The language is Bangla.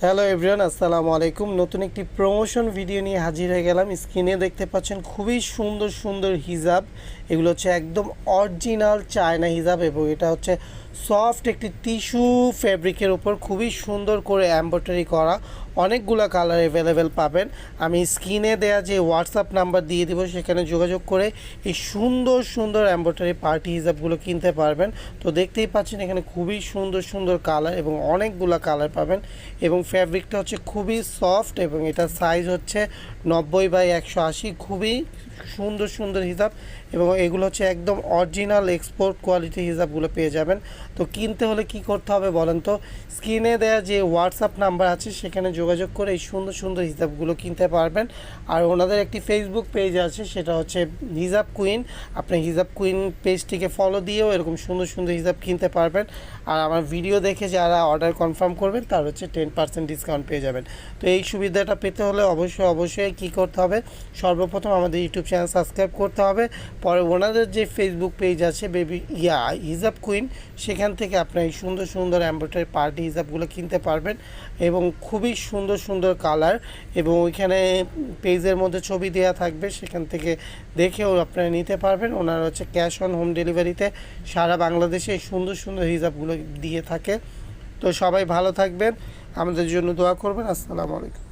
হ্যালো এভরিওয়ান, আসসালামু আলাইকুম। নতুন একটি প্রমোশন ভিডিও নিয়ে হাজির হয়ে গেলাম। স্ক্রিনে দেখতে পাচ্ছেন খুবই সুন্দর সুন্দর হিজাব। এগুলো হচ্ছে একদম অরিজিনাল চায়না হিজাব এবং এটা হচ্ছে সফট একটি টিস্যু ফ্যাব্রিকের উপর খুবই সুন্দর করে এমব্রয়ডারি করা। অনেকগুলো কালার অ্যাভেলেবেল পাবেন। আমি স্ক্রিনে দেয়া যে হোয়াটসঅ্যাপ নাম্বার দিয়ে দেবো সেখানে যোগাযোগ করে এই সুন্দর সুন্দর এমব্রয়ডারি পার্টি হিজাবগুলো কিনতে পারবেন। তো দেখতেই পাচ্ছেন এখানে খুবই সুন্দর সুন্দর কালার এবং অনেকগুলো কালার পাবেন এবং ফ্যাব্রিকটা হচ্ছে খুবই সফট এবং এটার সাইজ হচ্ছে 90/180। খুবই সুন্দর সুন্দর হিজাব এবং এগুলো হচ্ছে একদম অরিজিনাল এক্সপোর্ট কোয়ালিটি হিজাবগুলো পেয়ে যাবেন। তো কিনতে হলে কি করতে হবে বলেন তো? স্ক্রিনে দেওয়া যে হোয়াটসঅ্যাপ নাম্বার আছে সেখানে যোগাযোগ করে এই সুন্দর সুন্দর হিজাবগুলো কিনতে পারবেন। আর ওনাদের একটি ফেসবুক পেজ আছে, সেটা হচ্ছে হিজাব কুইন। আপনি হিজাব কুইন পেজটিকে ফলো দিয়েও এরকম সুন্দর সুন্দর হিজাব কিনতে পারবেন। আর আমার ভিডিও দেখে যারা অর্ডার কনফার্ম করবেন তার হচ্ছে 10% ডিসকাউন্ট পেয়ে যাবেন। তো এই সুবিধাটা পেতে হলে অবশ্যই কী করতে হবে? সর্বপ্রথম আমাদের ইউটিউব চ্যানেল সাবস্ক্রাইব করতে হবে। পরে ওনাদের যে ফেসবুক পেজ আছে হিজাব কুইন, সেখান থেকে আপনার এই সুন্দর সুন্দর এমব্রয়ডারি পার্টি হিজাবগুলো কিনতে পারবেন এবং খুবই সুন্দর সুন্দর কালার। এবং ওইখানে পেজের মধ্যে ছবি দেওয়া থাকবে, সেখান থেকে দেখেও আপনারা নিতে পারবেন। ওনারা হচ্ছে ক্যাশ অন হোম ডেলিভারিতে সারা বাংলাদেশে এই সুন্দর সুন্দর হিজাবগুলো দিয়ে থাকে। তো সবাই ভালো থাকবেন, আমাদের জন্য দোয়া করবেন। আসসালামু আলাইকুম।